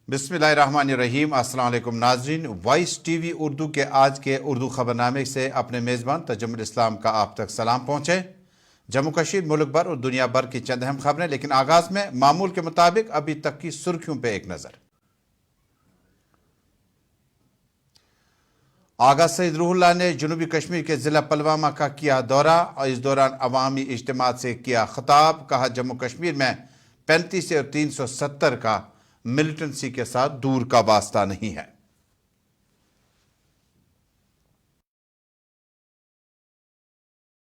बिस्मिल्लाहिर्रहमानिर्रहीम। अस्सलाम वालेकुम नाज़रीन, वॉइस टीवी उर्दू के आज के उर्दू खबरनामे से अपने मेज़बान तजुम्मुल इस्लाम का आप तक सलाम पहुँचे। जम्मू कश्मीर, मुल्क भर और दुनिया भर की चंद अहम खबरें, लेकिन आगाज़ में मामूल के मुताबिक अभी तक की सुर्खियों पर एक नज़र। आगा सईद रूहुल्लाह ने जनूबी कश्मीर के ज़िला पुलवामा का किया दौरा और इस दौरान अवामी इज्तिमात से किया खिताब। कहा, जम्मू कश्मीर में 35 और 370 का मिलिटेंसी के साथ दूर का वास्ता नहीं है।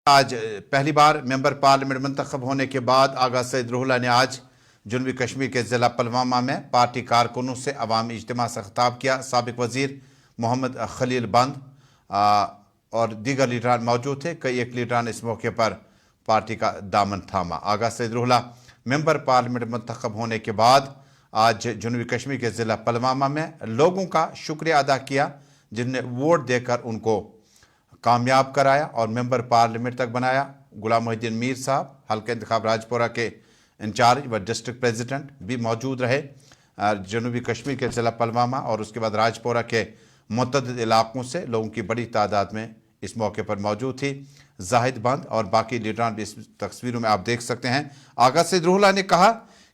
आज पहली बार मेंबर पार्लियामेंट मुंतखब होने के बाद आगा सईद रूहुल्लाह ने आज जनूबी कश्मीर के ज़िला पुलवामा में पार्टी कारकुनों से अवामी इज्तिमा से खिताब किया। साबिक वजीर मोहम्मद खलील बंद और दीगर लीडरान मौजूद थे। कई एक लीडरान इस मौके पर पार्टी का दामन थामा। आगा सईद रूहुल्लाह मेंबर पार्लियामेंट मुंतखब होने के बाद आज जनूबी कश्मीर के ज़िला पुलवामा में लोगों का शुक्रिया अदा किया, जिनने वोट देकर उनको कामयाब कराया और मेंबर पार्लियामेंट तक बनाया। गुलाम मोहिद्दीन मीर साहब, हल्का इंतखाब राजपुरा के इंचार्ज व डिस्ट्रिक्ट प्रेसिडेंट भी मौजूद रहे जनूबी कश्मीर के ज़िला पुलवामा, और उसके बाद राजपुरा के मुतअद्दिद इलाकों से लोगों की बड़ी तादाद में इस मौके पर मौजूद थी। जाहिद बंद और बाकी लीडरान भी इस तस्वीरों में आप देख सकते हैं। आगा सईद रूहुल्लाह ने कहा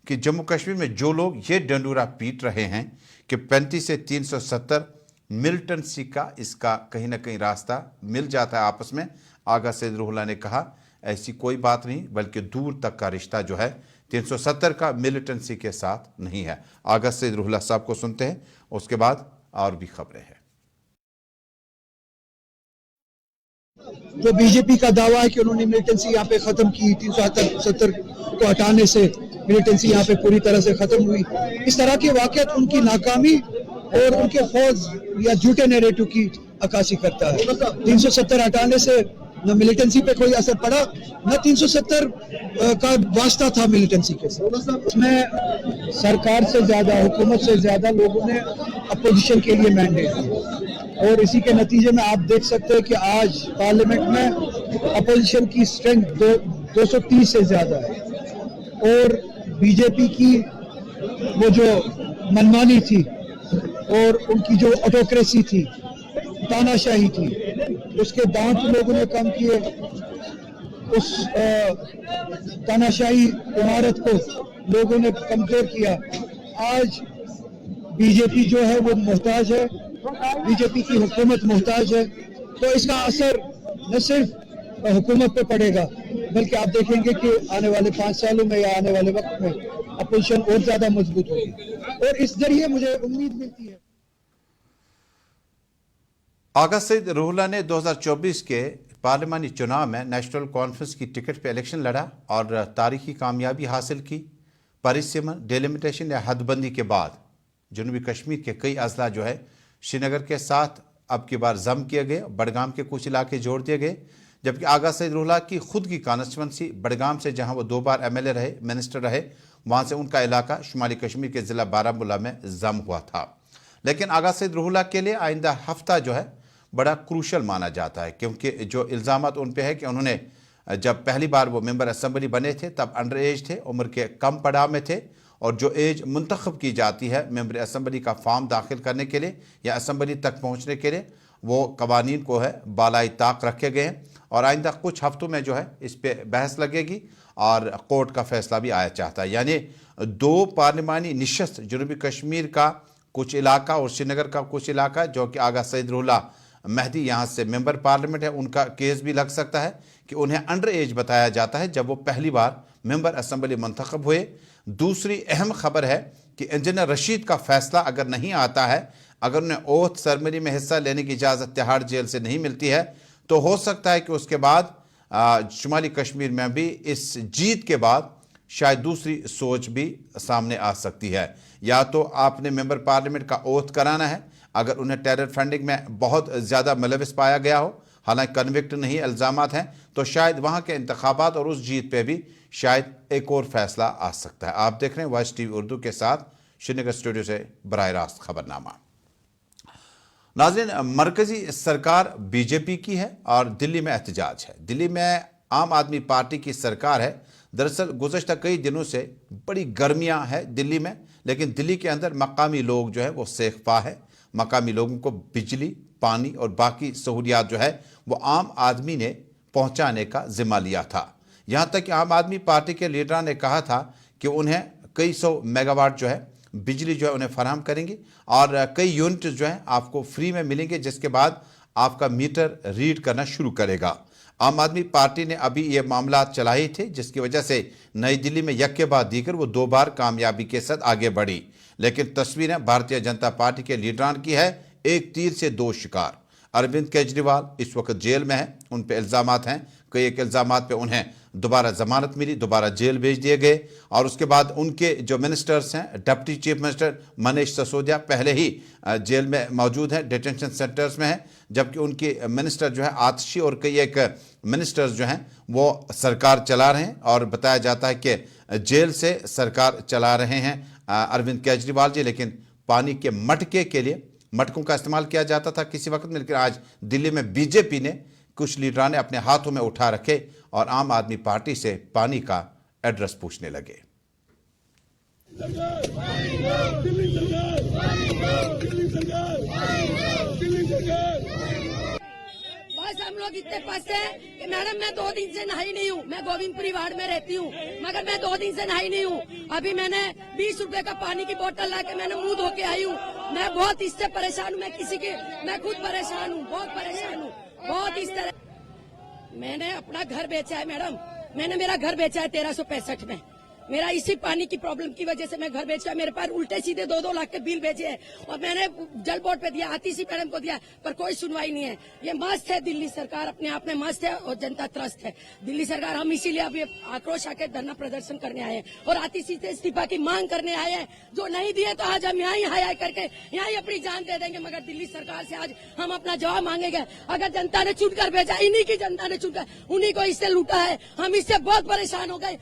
कि जम्मू कश्मीर में जो लोग ये डंडूरा पीट रहे हैं कि 35 से 370 मिलिटेंसी का, इसका कहीं ना कहीं रास्ता मिल जाता है आपस में। आगा सईद रूहुल्लाह ने कहा, ऐसी कोई बात नहीं, बल्कि दूर तक का रिश्ता जो है 370 का मिलिटेंसी के साथ नहीं है। आगा सईद रूहुल्लाह साहब को सुनते हैं, उसके बाद और भी खबरें हैं। जो बीजेपी का दावा है कि उन्होंने मिलिटेंसी यहाँ पे खत्म की, 370 को हटाने से मिलिटेंसी यहाँ पे पूरी तरह से खत्म हुई, इस तरह के वाक़यात उनकी नाकामी और उनके फौज या झूठे नैरेटिव की अक्कासी करता है। 370 हटाने से न मिलिटेंसी पे कोई असर पड़ा, न 370 का वास्ता था मिलिटेंसी के साथ। उसमें सरकार से ज्यादा, हुकूमत से ज्यादा लोगों ने अपोजिशन के लिए मैंडेट दिया, और इसी के नतीजे में आप देख सकते हैं कि आज पार्लियामेंट में अपोजिशन की स्ट्रेंथ 230 से ज्यादा है, और बीजेपी की वो जो मनमानी थी और उनकी जो ऑटोक्रेसी थी, तानाशाही थी, उसके दांत लोगों ने कम किए। उस तानाशाही इमारत को लोगों ने कमजोर किया। आज बीजेपी जो है वो मोहताज है, बीजेपी की हुकूमत मोहताज है। तो इसका असर न सिर्फ हुकूमत पे पड़ेगा, बल्कि आप देखेंगे कि आने वाले 5 सालों में या आने वाले वक्त में अपोजिशन और ज्यादा मजबूत होगी, और इस जरिए मुझे उम्मीद मिलती है। आगा सईद रूहुल्लाह ने 2024 के पार्लियामानी चुनाव में नेशनल कॉन्फ्रेंस की टिकट पर इलेक्शन लड़ा और तारीखी कामयाबी हासिल की। परिसीमन, डेलिमिटेशन या हदबंदी के बाद जनूबी कश्मीर के कई अजला जो है श्रीनगर के साथ अब की बार जम किए गए, बडगाम के कुछ इलाके जोड़ दिए गए। जबकि आगा सईद रूहुल्लाह की खुद की कॉन्स्टिट्यूंसी बडगाम से, जहां वो 2 बार MLA रहे, मिनिस्टर रहे, वहां से उनका इलाका शुमाली कश्मीर के ज़िला बारामूला में जम हुआ था। लेकिन आगा सईद रूहुल्लाह के लिए आइंदा हफ्ता जो है बड़ा क्रूशल माना जाता है, क्योंकि जो इल्ज़ामात उन पे है कि उन्होंने जब पहली बार वो मेंबर असेंबली बने थे तब अंडर एज थे, उम्र के कम पड़ाव में थे, और जो एज मुंतखब की जाती है मेंबर असेंबली का फॉर्म दाखिल करने के लिए या असेंबली तक पहुंचने के लिए, वो कवानीन को है बालाई ताक रखे गए हैं। और आइंदा कुछ हफ्तों में जो है इस पर बहस लगेगी और कोर्ट का फैसला भी आया चाहता है। यानी 2 पार्लिमानी निशस्त, जनूबी कश्मीर का कुछ इलाका और श्रीनगर का कुछ इलाका, जो कि आगा सईद रूहुल्लाह मेहदी यहाँ से मेंबर पार्लियामेंट है, उनका केस भी लग सकता है कि उन्हें अंडर एज बताया जाता है जब वो पहली बार मेंबर असेंबली मुंतखब हुए। दूसरी अहम खबर है कि इंजीनियर रशीद का फैसला अगर नहीं आता है, अगर उन्हें ओथ सेरेमनी में हिस्सा लेने की इजाज़त तिहाड़ जेल से नहीं मिलती है, तो हो सकता है कि उसके बाद शुमाली कश्मीर में भी इस जीत के बाद शायद दूसरी सोच भी सामने आ सकती है। या तो आपने मेंबर पार्लियामेंट का ओथ कराना है, अगर उन्हें टेरर फंडिंग में बहुत ज़्यादा मुलविस पाया गया हो, हालांकि कन्विक्ट नहीं, इल्ज़ामात हैं, तो शायद वहाँ के इंतखाबात और उस जीत पे भी शायद एक और फैसला आ सकता है। आप देख रहे हैं वॉइस टीवी उर्दू के साथ श्रीनगर स्टूडियो से बराह रास्त खबरनामा। नाज़रीन, मरकजी सरकार बीजेपी की है और दिल्ली में एहतजाज है। दिल्ली में आम आदमी पार्टी की सरकार है। दरअसल गुज़श्ता कई दिनों से बड़ी गर्मियां हैं दिल्ली में, لیکن دلی کے اندر مقامی لوگ جو ہے وہ سیخ ہے. مقامی لوگوں کو بجلی، پانی اور باقی سہولیات جو ہے وہ عام آدمی نے پہنچانے کا ذمہ لیا تھا. یہاں تک کہ عام آدمی پارٹی کے لیڈران نے کہا تھا کہ انہیں کئی 100 میگا واٹ جو ہے بجلی جو ہے انہیں فراہم کریں گے اور کئی یونٹ جو ہیں آپ کو فری میں ملیں گے، جس کے بعد آپ کا میٹر ریڈ کرنا شروع کرے گا. عام آدمی پارٹی نے ابھی یہ معاملات چلائے تھے، جس کی وجہ سے نئی دلی میں یک کے بعد دیگر وہ 2 بار کامیابی کے ساتھ آگے بڑھی. لیکن تصویریں بھارتیہ جنتا پارٹی کے لیڈران کی ہے ایک تیر سے 2 شکار. اروند کیجریوال اس وقت جیل میں ہیں، ان پہ الزامات ہیں، کئی ایک الزامات پہ انہیں دوبارہ ضمانت ملی، دوبارہ جیل بھیج دیے گئے. اور اس کے بعد ان کے جو منسٹرز ہیں، deputy chief minister Manish Sisodia پہلے ہی جیل میں موجود ہیں، ڈیٹینشن سینٹرز میں ہیں، جبکہ ان کی منسٹر جو ہے آتشی اور کئی ایک منسٹرز جو ہیں وہ سرکار چلا رہے ہیں. اور بتایا جاتا ہے کہ جیل سے سرکار چلا رہے ہیں اروند کیجریوال جی. لیکن پانی کے مٹکے کے لیے مٹکوں کا استعمال کیا جاتا تھا کسی وقت میں، لیکن آج دلی میں بی جے پی نے کچھ لیڈران نے اپنے ہاتھوں میں اٹھا رکھے اور عام آدمی پارٹی سے پانی کا ایڈریس پوچھنے لگے. بس ہم لوگ اتنے پھنسے ہیں کہ میڈم میں 2 دن سے نہائی نہیں ہوں. میں گوبند پوری وارڈ میں رہتی ہوں مگر میں 2 دن سے نہائی نہیں ہوں. ابھی میں نے 20 روپے کا پانی کی بوتل لا کے میں نے منہ دھو کے آئی ہوں. میں بہت اس سے پریشان ہوں. میں خود پریشان ہوں، بہت پریشان ہوں، بہت اس طرح. میں نے اپنا گھر بیچا ہے میڈم، میں نے میرا گھر بیچا ہے 1365 میں. میرا اسی پانی کی پرابلم کی وجہ سے میں گھر بیچا. میرے پاس الٹے سیدھے 2-2 لاکھ کے بل بھیجے ہیں اور میں نے جل بورڈ پہ دیا، آتیشی میڈم کو دیا، پر کوئی سنوائی نہیں ہے. یہ مست ہے دلی سرکار، اپنے آپ میں مست ہے اور جنتا ترست ہے دلی سرکار. ہم اسی لیے ابھی آکروش آ کے دھرنا پردرشن کرنے آئے ہیں اور آتیشی سے استعفا کی مانگ کرنے آئے ہیں. جو نہیں دیے تو آج ہم یہاں ہی ہائی کر کے یہاں ہی اپنی جان دے دیں گے، مگر دلی سرکار سے آج ہم اپنا جواب مانگیں گے. اگر جنتا نے چن کر بھیجا، انہی کی جنتا نے چن کر انہی کو اس سے لوٹا ہے. ہم اس سے بہت پریشان ہو گئے.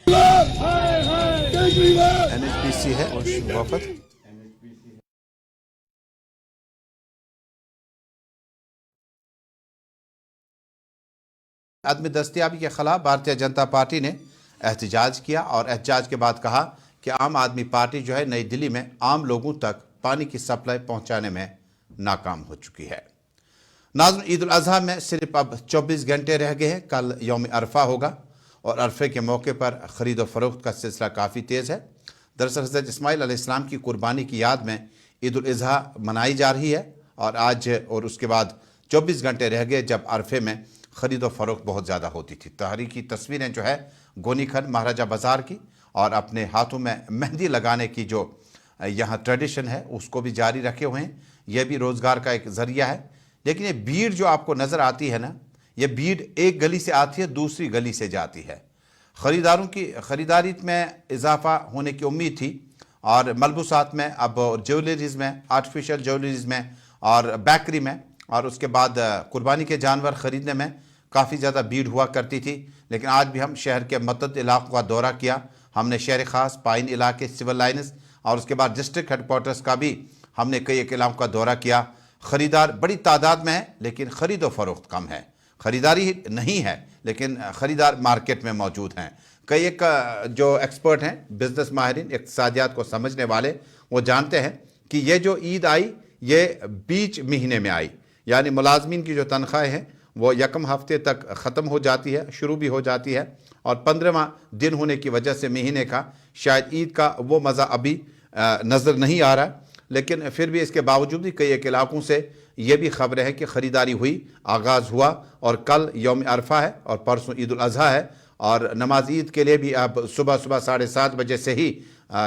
NHPC ہے وفد. عدم دستیابی کے خلاف بھارتیہ جنتا پارٹی نے احتجاج کیا اور احتجاج کے بعد کہا کہ عام آدمی پارٹی جو ہے نئی دلی میں عام لوگوں تک پانی کی سپلائی پہنچانے میں ناکام ہو چکی ہے. ناظرین، عید الاضحیٰ میں صرف اب 24 گھنٹے رہ گئے ہیں. کل یوم عرفہ ہوگا اور عرفے کے موقع پر خرید و فروخت کا سلسلہ کافی تیز ہے. دراصل حضرت اسماعیل علیہ السلام کی قربانی کی یاد میں عید الاضحیٰ منائی جا رہی ہے اور آج اور اس کے بعد 24 گھنٹے رہ گئے جب عرفے میں خرید و فروخت بہت زیادہ ہوتی تھی. تاریخی تصویریں جو ہے گونی کھن مہاراجہ بازار کی اور اپنے ہاتھوں میں مہندی لگانے کی جو یہاں ٹریڈیشن ہے اس کو بھی جاری رکھے ہوئے ہیں. یہ بھی روزگار کا ایک ذریعہ ہے. لیکن یہ بھیڑ جو آپ کو نظر آتی ہے نا، یہ بھیڑ ایک گلی سے آتی ہے، دوسری گلی سے جاتی ہے. خریداروں کی خریداری میں اضافہ ہونے کی امید تھی اور ملبوسات میں، اب جیولریز میں، آرٹیفیشل جیولریز میں اور بیکری میں، اور اس کے بعد قربانی کے جانور خریدنے میں کافی زیادہ بھیڑ ہوا کرتی تھی. لیکن آج بھی ہم شہر کے متعدد علاقوں کا دورہ کیا. ہم نے شہر خاص، پائن علاقے، سول لائنز اور اس کے بعد ڈسٹرکٹ ہیڈ کوارٹرز کا بھی ہم نے کئی ایک علاقوں کا دورہ کیا. خریدار بڑی تعداد میں ہے لیکن خرید و فروخت کم ہے. خریداری نہیں ہے لیکن خریدار مارکیٹ میں موجود ہیں. کئی ایک جو ایکسپرٹ ہیں، بزنس ماہرین، اقتصادیات کو سمجھنے والے، وہ جانتے ہیں کہ یہ جو عید آئی یہ بیچ مہینے میں آئی. یعنی ملازمین کی جو تنخواہیں ہیں وہ یکم ہفتے تک ختم ہو جاتی ہے، شروع بھی ہو جاتی ہے، اور 15واں دن ہونے کی وجہ سے مہینے کا شاید عید کا وہ مزہ ابھی نظر نہیں آ رہا. لیکن پھر بھی اس کے باوجود بھی کئی ایک علاقوں سے یہ بھی خبریں ہیں کہ خریداری ہوئی، آغاز ہوا، اور کل یوم عرفہ ہے اور پرسوں عید الاضحیٰ ہے. اور نماز عید کے لیے بھی اب صبح 7:30 بجے سے ہی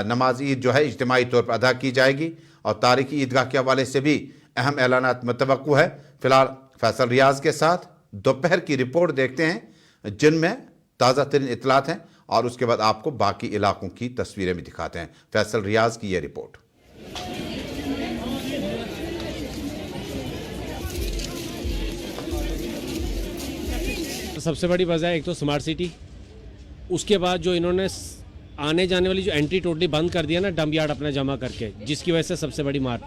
نماز عید جو ہے اجتماعی طور پر ادا کی جائے گی. اور تاریخی عیدگاہ کے حوالے سے بھی اہم اعلانات متوقع ہے. فی الحال فیصل ریاض کے ساتھ دوپہر کی رپورٹ دیکھتے ہیں جن میں تازہ ترین اطلاعات ہیں اور اس کے بعد آپ کو باقی علاقوں کی تصویریں بھی دکھاتے ہیں. فیصل ریاض کی یہ رپورٹ. سب سے بڑی وجہ ایک تو سمارٹ سٹی، اس کے بعد جو انہوں نے آنے جانے والی جو انٹری ٹوٹلی بند کر دیا نا، ڈمپ یارڈ اپنا جمع کر کے، جس کی وجہ سے سب سے بڑی مار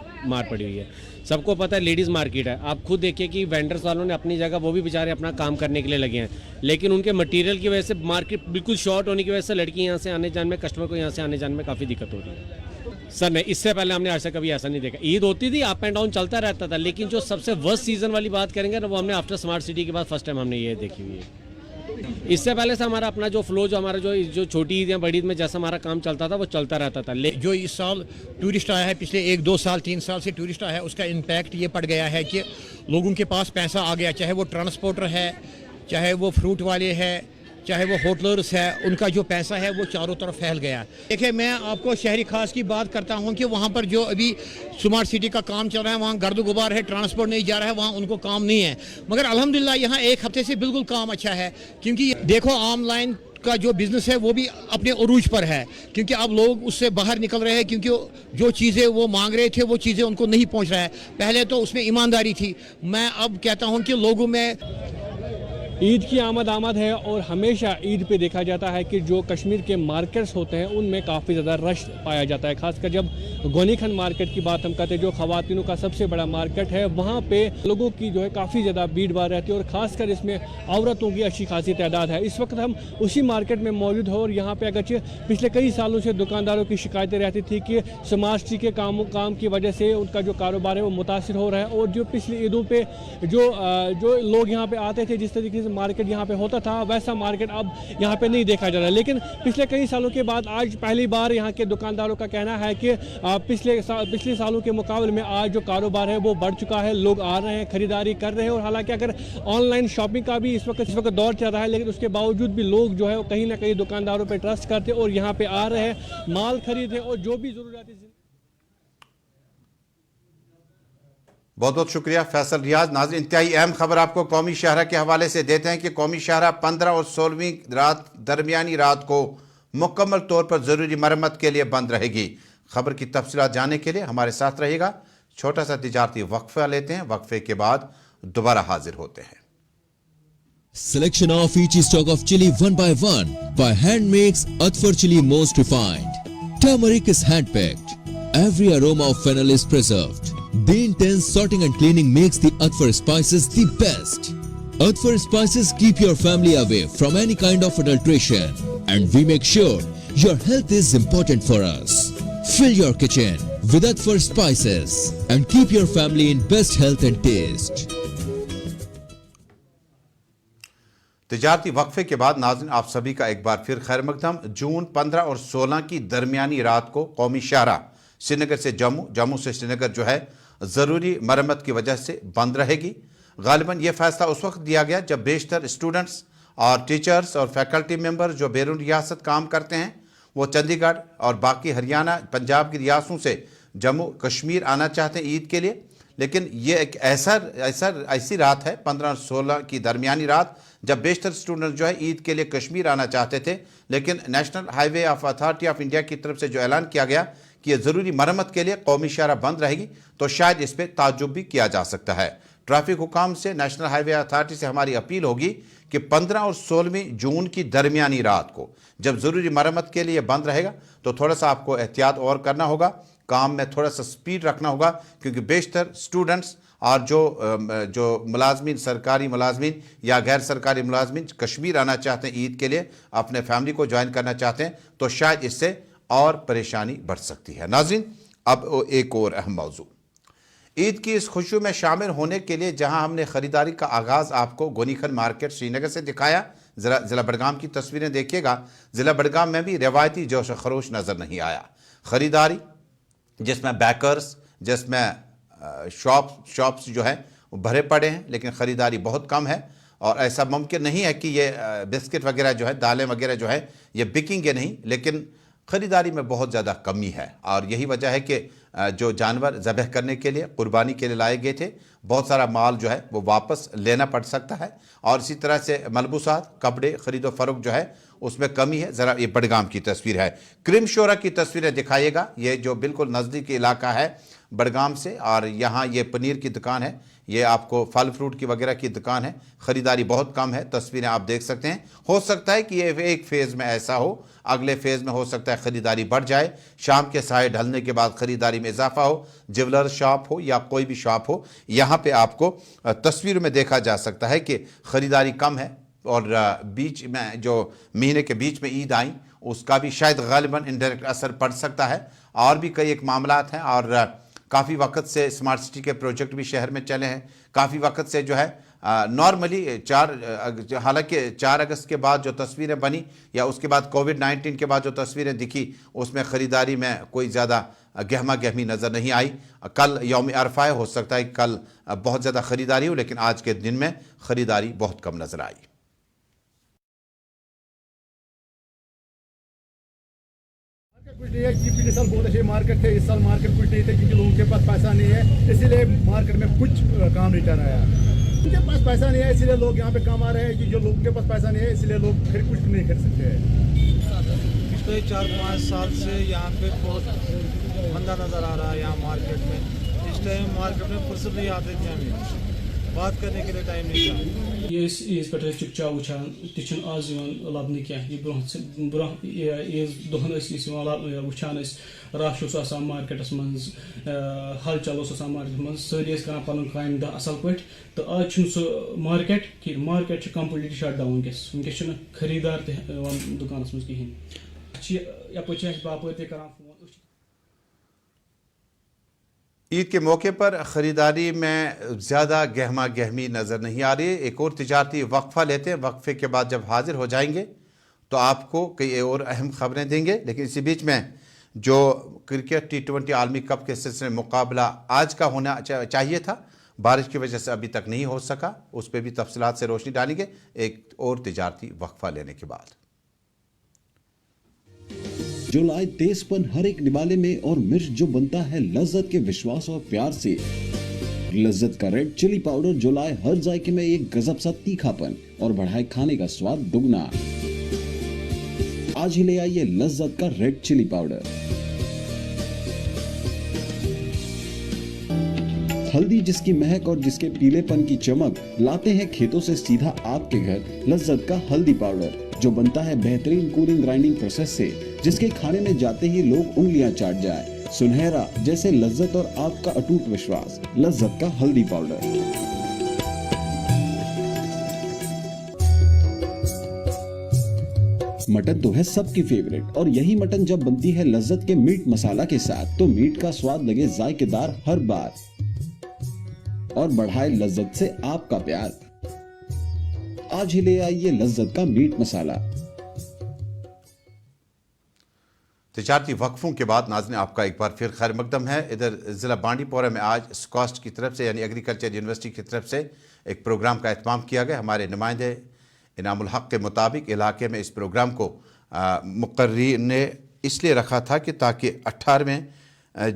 پڑی ہوئی ہے. سب کو پتہ ہے لیڈیز مارکیٹ ہے. آپ خود دیکھیے کہ وینڈرز والوں نے اپنی جگہ، وہ بھی بیچارے اپنا کام کرنے کے لیے لگے ہیں، لیکن ان کے مٹیریل کی وجہ سے مارکیٹ بالکل شارٹ ہونے کی وجہ سے لڑکی یہاں سے آنے جانے میں، کسٹمر کو یہاں سے آنے جانے میں کافی دقت ہو رہی ہے. सर नहीं, इससे पहले हमने आज तक कभी ऐसा नहीं देखा। ईद होती थी, अप एंड डाउन चलता रहता था, लेकिन जो सबसे वर्स्ट सीजन वाली बात करेंगे ना, वो हमने आफ्टर स्मार्ट सिटी के बाद फर्स्ट टाइम हमने ये देखी हुई है। इससे पहले से हमारा अपना जो फ्लो, जो हमारा जो छोटी ईद या बड़ी ईद में जैसा हमारा काम चलता था वो चलता रहता था। जो इस साल टूरिस्ट आया है, पिछले 1-2 साल 3 साल से टूरिस्ट आया है, उसका इम्पैक्ट ये पड़ गया है कि लोगों के पास पैसा आ गया, चाहे वो ट्रांसपोर्टर है, चाहे वो फ्रूट वाले हैं, चाहे वो होटलर्स है, उनका जो पैसा है वो चारों तरफ फैल गया। देखिए, मैं आपको शहरी खास की बात करता हूं कि वहां पर जो अभी स्मार्ट सिटी का काम चल रहा है, वहां गर्द गुबार है, ट्रांसपोर्ट नहीं जा रहा है, वहां उनको काम नहीं है। मगर अल्हम्दुलिल्लाह यहाँ 1 हफ्ते से बिल्कुल काम अच्छा है, क्योंकि देखो ऑनलाइन का जो बिज़नेस है वो भी अपने उरूज पर है, क्योंकि अब लोग उससे बाहर निकल रहे हैं, क्योंकि जो चीज़ें वो मांग रहे थे वो चीज़ें उनको नहीं पहुंच रहा है। पहले तो उसमें ईमानदारी थी, मैं अब कहता हूं कि लोगों में ईद की आमद है और हमेशा ईद पे देखा जाता है कि जो कश्मीर के मार्केट्स होते हैं उनमें काफ़ी ज़्यादा रश पाया जाता है। खासकर जब गोनीखंड मार्केट की बात हम करते हैं, जो ख़वातीनों का सबसे बड़ा मार्केट है, वहाँ पे लोगों की जो है काफ़ी ज़्यादा भीड़ भाड़ रहती है और ख़ासकर इसमें औरतों की अच्छी खासी तादाद है। इस वक्त हम उसी मार्केट में मौजूद हो और यहाँ पर अगरचे पिछले कई सालों से दुकानदारों की शिकायतें रहती थी कि स्मार्ट सिटी के काम की वजह से उनका जो कारोबार है वो मुतासिर हो रहा है, और जो पिछली ईदों पर जो लोग यहाँ पर आते थे, जिस तरीके से मार्केट यहाँ पे होता था, वैसा मार्केट अब यहाँ पे नहीं देखा जा रहा। लेकिन पिछले कई सालों के बाद आज पहली बार यहाँ के दुकानदारों का कहना है कि पिछले सालों के मुकाबले में आज जो कारोबार है वो बढ़ चुका है, लोग आ रहे हैं, खरीदारी कर रहे हैं। और हालांकि अगर ऑनलाइन शॉपिंग का भी इस वक्त दौर चल रहा है, लेकिन उसके बावजूद भी लोग जो है वो कहीं ना कहीं दुकानदारों पर ट्रस्ट करते और यहाँ पे आ रहे हैं, माल खरीदे और जो भी जरूरत है। बहुत बहुत शुक्रिया फैसल रियाज। नाज़रीन, इंतहाई अहम खबर आपको कौमी शाहरा के हवाले से देते हैं कि कौमी शाहरा 15 और 16वीं रात दरमियानी रात को मुकम्मल तौर पर ज़रूरी मरम्मत के लिए बंद रहेगी। खबर की तफसीलात जानने के लिए हमारे साथ रहिएगा। छोटा सा तिजारती वक्फा लेते हैं, वक्फे के बाद दोबारा हाजिर होते हैं। Selection of each stock of chili one by hand makes Atfar chili most refined. Turmeric is hand picked. Every aroma of fennel is preserved. The intense sorting and cleaning makes the Atfar spices the best. Atfar spices keep your family away from any kind of adulteration, and we make sure your health is important for us. Fill your kitchen with Atfar spices and keep your family in best health and taste. तिजारती वक्फे के बाद नाज़रीन आप सभी का एक बार फिर खैर मकदम। जून 15 और 16 की दरमियानी रात को कौमी शाहरा श्रीनगर से जम्मू से श्रीनगर जो है ज़रूरी मरम्मत की वजह से बंद रहेगी। गालिबन ये फैसला उस वक्त दिया गया जब बेशतर स्टूडेंट्स और टीचर्स और फैकल्टी मेंबर जो बैरून रियासत काम करते हैं वो चंडीगढ़ और बाकी हरियाणा पंजाब की रियासतों से जम्मू कश्मीर आना चाहते हैं ईद के लिए। लेकिन ये एक ऐसी रात है 15 और 16 की दरमियानी रात जब बेशतर स्टूडेंट जो है ईद के लिए कश्मीर आना चाहते थे, लेकिन national highway of authority of India की तरफ से जो ऐलान किया गया कि ये ज़रूरी मरम्मत के लिए कौमी शाहरा बंद रहेगी, तो शायद इस पर ताज्जुब भी किया जा सकता है। ट्रैफिक हुकाम से नेशनल हाईवे अथॉरिटी से हमारी अपील होगी कि 15 और 16 जून की दरमियानी रात को जब ज़रूरी मरम्मत के लिए बंद रहेगा तो थोड़ा सा आपको एहतियात और करना होगा, काम में थोड़ा सा स्पीड रखना होगा, क्योंकि बेशतर स्टूडेंट्स और जो मुलाजमीन, सरकारी मुलाजमीन या गैर सरकारी मुलाजमीन कश्मीर आना चाहते हैं ईद के लिए, अपने फैमिली को ज्वाइन करना चाहते हैं, तो शायद इससे और परेशानी बढ़ सकती है। नाज़रीन, अब एक और अहम मौजू, ईद की इस खुशियों में शामिल होने के लिए जहां हमने ख़रीदारी का आगाज़ आपको गोनीखंड मार्केट श्रीनगर से दिखाया, ज़िला बडगाम की तस्वीरें देखिएगा। ज़िला बडगाम में भी रवायती जोश व खरोश नज़र नहीं आया। ख़रीदारी जिसमें बैकर्स, जिसमें शॉप्स जो हैं वो भरे पड़े हैं, लेकिन ख़रीदारी बहुत कम है। और ऐसा मुमकिन नहीं है कि ये बिस्किट वगैरह जो है, दालें वगैरह जो है ये बिकेंगे नहीं, लेकिन ख़रीदारी में बहुत ज़्यादा कमी है। और यही वजह है कि जो जानवर ज़बह करने के लिए, कुर्बानी के लिए लाए गए थे, बहुत सारा माल जो है वो वापस लेना पड़ सकता है। और इसी तरह से मलबूसात, कपड़े ख़रीदो फ़रोख्त जो है उसमें कमी है। ज़रा ये बडगाम की तस्वीर है, क्रीम शोरा की तस्वीरें दिखाइएगा। ये जो बिल्कुल नज़दीकी इलाका है बडगाम से, और यहाँ ये पनीर की दुकान है, ये आपको फल फ्रूट की वगैरह की दुकान है। ख़रीदारी बहुत कम है, तस्वीरें आप देख सकते हैं। हो सकता है कि ये एक फ़ेज़ में ऐसा हो, अगले फ़ेज़ में हो सकता है ख़रीदारी बढ़ जाए, शाम के साए ढलने के बाद ख़रीदारी में इजाफा हो, ज्वेलर शॉप हो या कोई भी शॉप हो। यहाँ पे आपको तस्वीर में देखा जा सकता है कि ख़रीदारी कम है। और बीच में जो महीने के बीच में ईद आई उसका भी शायद गालिबन इनडायरेक्ट असर पड़ सकता है। اور بھی کئی ایک معاملات ہیں اور کافی وقت سے اسمارٹ سٹی کے پروجیکٹ بھی شہر میں چلے ہیں. کافی وقت سے جو ہے نارملی حالانکہ 4 اگست کے بعد جو تصویریں بنی یا اس کے بعد کووڈ-19 کے بعد جو تصویریں دکھی اس میں خریداری میں کوئی زیادہ گہما گہمی نظر نہیں آئی. کل یوم عرفہ ہے, ہو سکتا ہے کل بہت زیادہ خریداری ہو, لیکن آج کے دن میں خریداری بہت کم نظر آئی. کچھ نہیں ہے. پچھلے سال بہت اچھے مارکیٹ تھے, اس سال مارکیٹ کچھ نہیں تھے کیونکہ لوگوں کے پاس پیسہ نہیں ہے, اسی لیے مارکیٹ میں کچھ کام نہیں کر رہا ہے. ان کے پاس پیسہ نہیں ہے اسی لیے لوگ یہاں پہ کام آ رہے ہیں کہ جو لوگوں کے پاس پیسہ نہیں ہے اسی لیے لوگ پھر کچھ نہیں خرید سکتے ہیں. پچھلے 4-5 سال سے یہاں پہ بہت مندہ نظر آ رہا ہے یہاں مارکیٹ میں. اس ٹائم مارکیٹ میں فرصت نہیں آتی تھی, ہمیں بات کرنے کے لیے ٹائم نہیں تھا. یہ عیز پہ چکچا وچان تہ آز لبنہ کی برہ عیز دہن وچان رش آسان مارکیٹس من ہل چل آسان مارکیٹس من ساری کران پن کام دہ اصل پہ تو آج سہ مارکیٹ کہ مارکیٹ کمپلیٹلی شٹ ڈاؤن ونکس خریدار تہ دکانس من کہین یپر باپار تہ کران فون. عید کے موقع پر خریداری میں زیادہ گہما گہمی نظر نہیں آ رہی ہے. ایک اور تجارتی وقفہ لیتے ہیں, وقفے کے بعد جب حاضر ہو جائیں گے تو آپ کو کئی اور اہم خبریں دیں گے. لیکن اسی بیچ میں جو کرکٹ T20 عالمی کپ کے سلسلے میں مقابلہ آج کا ہونا چاہیے تھا, بارش کی وجہ سے ابھی تک نہیں ہو سکا, اس پہ بھی تفصیلات سے روشنی ڈالیں گے ایک اور تجارتی وقفہ لینے کے بعد. جو لائے تیز پن ہر ایک نوالے میں اور مرچ جو بنتا ہے لذت کے وشواس اور پیار سے. لذت کا ریڈ چلی پاؤڈر جو لائے ہر ذائقے میں ایک گزب سا تیکھا پن اور بڑھائے کھانے کا سواد دگنا. آج ہی لے آئیے لذت کا ریڈ چلی پاؤڈر. ہلدی جس کی مہک اور جس کے پیلے پن کی چمک لاتے ہیں کھیتوں سے سیدھا آپ کے گھر. لذت کا ہلدی پاؤڈر جو بنتا ہے بہترین کولنگ گرائنڈنگ پروسیس سے, جس کے کھانے میں جاتے ہی لوگ انگلیاں چاٹ جائیں. سنہرا جیسے لذت اور آپ کا اٹوٹ وشواس. لذت کا ہلدی پاؤڈر. مٹن تو ہے سب کی فیوریٹ, اور یہی مٹن جب بنتی ہے لذت کے میٹ مسالہ کے ساتھ تو میٹ کا سواد لگے ذائقے دار ہر بار اور بڑھائے لذت سے آپ کا پیار. آج ہی لے آئیے لذت کا میٹ مسالہ. تجارتی وقفوں کے بعد ناظرین آپ کا ایک بار پھر خیر مقدم ہے. ادھر ضلع بانڈی پورہ میں آج سکاسٹ کی طرف سے یعنی ایگریکلچر یونیورسٹی کی طرف سے ایک پروگرام کا اہتمام کیا گیا. ہمارے نمائندے انعام الحق کے مطابق علاقے میں اس پروگرام کو مقررین نے اس لیے رکھا تھا کہ تاکہ 18ویں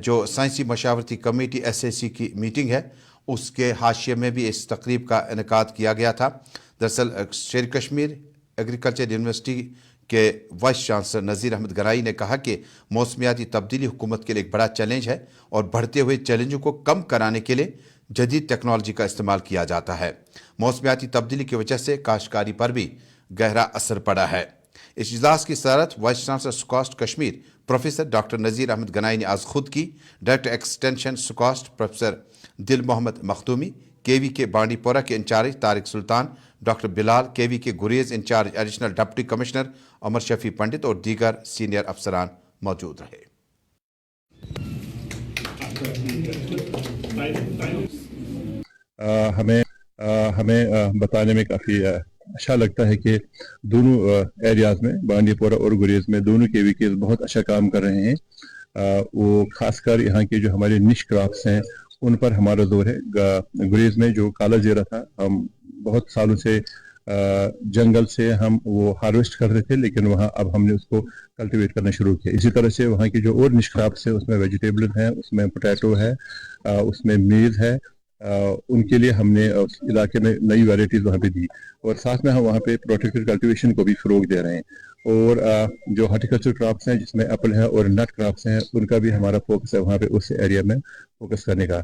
جو سائنسی مشاورتی کمیٹی SAC کی میٹنگ ہے اس کے حاشیے میں بھی اس تقریب کا انعقاد کیا گیا تھا. دراصل شیر کشمیر ایگریکلچر یونیورسٹی کے وائس چانسلر نذیر احمد گنائی نے کہا کہ موسمیاتی تبدیلی حکومت کے لیے ایک بڑا چیلنج ہے اور بڑھتے ہوئے چیلنجوں کو کم کرانے کے لیے جدید ٹیکنالوجی کا استعمال کیا جاتا ہے. موسمیاتی تبدیلی کی وجہ سے کاشتکاری پر بھی گہرا اثر پڑا ہے. اس اجلاس کی صدارت vice chancellor SKUAST Kashmir professor doctor Nazir Ahmad Ganai نے آج خود کی. ڈائریکٹر ایکسٹینشن سکاسٹ پروفیسر دل محمد مختومی, KV کے بانڈی پورہ کے انچارج طارق سلطان, ڈاکٹر بلال, KV کے گریز انچارج ایڈیشنل ڈپٹی کمشنر عمر شفیع پنڈت اور دیگر سینئر افسران موجود رہے. ہمیں بتانے میں کافی اچھا لگتا ہے کہ دونوں ایریاز میں بانڈی پورہ اور گریز میں دونوں KV کے بہت اچھا کام کر رہے ہیں. وہ خاص کر یہاں کے جو ہمارے نش کراپس ہیں ان پر ہمارا زور ہے. گریز میں جو کالا زیرہ تھا, ہم بہت سالوں سے جنگل سے ہم وہ ہارویسٹ کر رہے تھے, لیکن وہاں اب ہم نے اس کو کلٹیویٹ کرنا شروع کیا. اسی طرح سے وہاں کی جو اور نش کراپس ہیں اس میں ویجیٹیبل ہیں, اس میں پوٹیٹو ہے, اس میں میز ہے, ان کے لیے ہم نے اس علاقے میں نئی ویرائٹیز وہاں پہ دی, اور ساتھ میں ہم وہاں پہ پروٹیکٹڈ کلٹیویشن کو بھی فروغ دے رہے ہیں. اور جو ہارٹیکلچر کراپس ہیں جس میں ایپل ہے اور نٹ کراپس ہیں ان کا بھی ہمارا فوکس ہے وہاں پہ اس ایریا میں فوکس کرنے کا.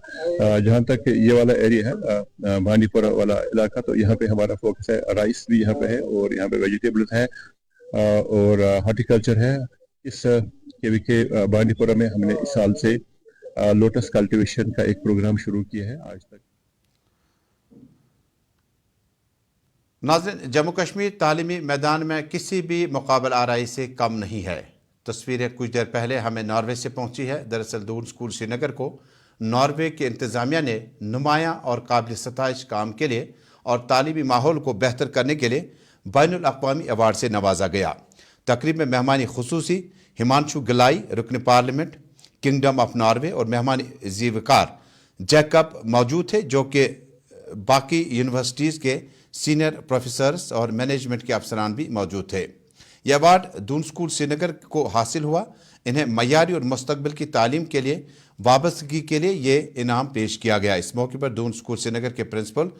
جہاں تک یہ والا ایریا ہے بانڈی پورہ والا علاقہ, تو یہاں پہ ہمارا فوکس ہے رائس بھی یہاں پہ ہے, اور یہاں پہ ویجیٹیبلز ہیں اور ہارٹیکلچر ہے. اس KV کے بانڈی پورہ میں ہم نے اس سال سے لوٹس کلٹیویشن کا ایک پروگرام شروع کیا ہے. آج تک ناظرین, جموں کشمیر تعلیمی میدان میں کسی بھی مقابل آرائی سے کم نہیں ہے. तस्वीरें कुछ देर पहले हमें नॉर्वे से पहुंची है। दरअसल दून स्कूल श्रीनगर को नॉर्वे के इंतज़ामिया ने नुमायां और काबिल सताइश काम के लिए और तालीमी माहौल को बेहतर करने के लिए बैनुल अक़वामी अवार्ड से नवाजा गया। तकरीब में मेहमानी खुसूसी हिमांशु गिलाई रुकन पार्लियामेंट किंगडम ऑफ नॉर्वे और मेहमान जीवकार जैकब मौजूद थे, जो कि बाकी यूनिवर्सिटीज़ के सीनियर प्रोफेसर्स और मैनेजमेंट के अफसरान भी मौजूद थे। यह अवार्ड दून स्कूल श्रीनगर को हासिल हुआ। इन्हें मयारी और मुस्तकबिल की तालीम के लिए वाबस्तगी के लिए ये इनाम पेश किया गया। इस मौके पर दून स्कूल श्रीनगर के प्रिंसिपल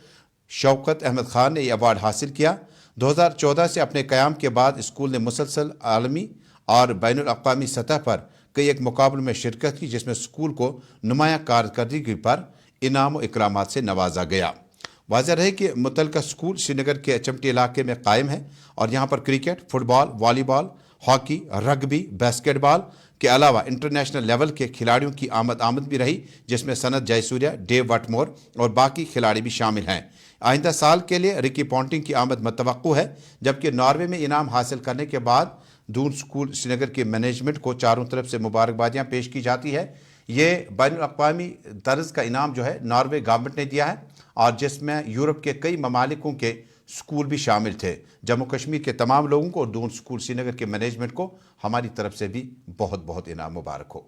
शौकत अहमद खान ने यह अवार्ड हासिल किया। 2014 से अपने क़याम के बाद स्कूल ने मुसलसल आलमी और बैनुल अक़वामी सतह पर कई एक मुकाबलों में शिरकत की, जिसमें स्कूल को नुमायां कारकर्दगी पर इनाम और इकरामात से नवाजा गया। वाज़ेह रहे कि मुतलका स्कूल श्रीनगर के चमटी इलाके में कायम है और यहाँ पर cricket, football, volleyball, hockey, rugby, basketball के अलावा इंटरनेशनल लेवल के खिलाड़ियों की आमद भी रही, जिसमें सनत जयसूर्या, डेव वटमोर और बाकी खिलाड़ी भी शामिल हैं। आइंदा साल के लिए रिकी पॉन्टिंग की आमद मतवक्कु है, जबकि नॉर्वे में इनाम हासिल करने के बाद दून स्कूल श्रीनगर के मैनेजमेंट को चारों तरफ से मुबारकबादियाँ पेश की जाती है। ये बैनुल अक़वामी तर्ज का इनाम जो है नॉर्वे गवर्नमेंट ने दिया है और जिसमें यूरोप के कई ममालिकों के स्कूल भी शामिल थे। जम्मू कश्मीर के तमाम लोगों को और दून स्कूल श्रीनगर के मैनेजमेंट को हमारी तरफ से भी बहुत बहुत इनाम मुबारक हो।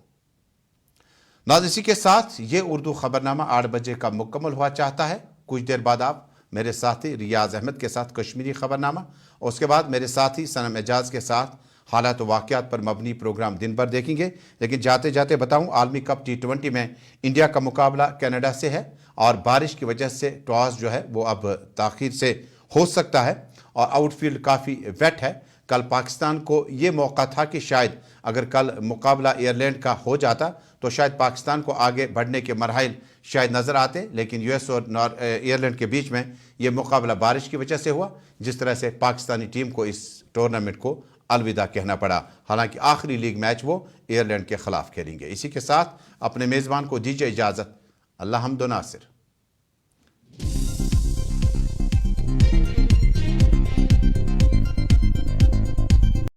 नाज़रीन, इसी के साथ ये उर्दू खबरनामा 8 बजे का मुकम्मल हुआ चाहता है। कुछ देर बाद आप मेरे साथी रियाज अहमद के साथ कश्मीरी खबरनामा और उसके बाद मेरे साथी सनम एजाज के साथ हालात व वाक़यात पर मबनी प्रोग्राम दिन भर देखेंगे। लेकिन जाते जाते बताऊं, आलमी कप T20 में इंडिया का मुकाबला कनाडा से है और बारिश की वजह से टॉस जो है वो अब ताख़ीर से हो सकता है और आउटफील्ड काफ़ी वेट है। कल पाकिस्तान को ये मौका था कि शायद अगर कल मुकाबला आयरलैंड का हो जाता तो शायद पाकिस्तान को आगे बढ़ने के मरहल शायद नज़र आते, लेकिन यूएस और आयरलैंड के बीच में ये मुकाबला बारिश की वजह से हुआ, जिस तरह से पाकिस्तानी टीम को इस टूर्नामेंट को अलविदा कहना पड़ा। हालांकि आखिरी लीग मैच वो आयरलैंड के खिलाफ खेलेंगे। इसी के साथ अपने मेज़बान को दीजिए इजाज़त। अल्लाह हम्दो नासिर।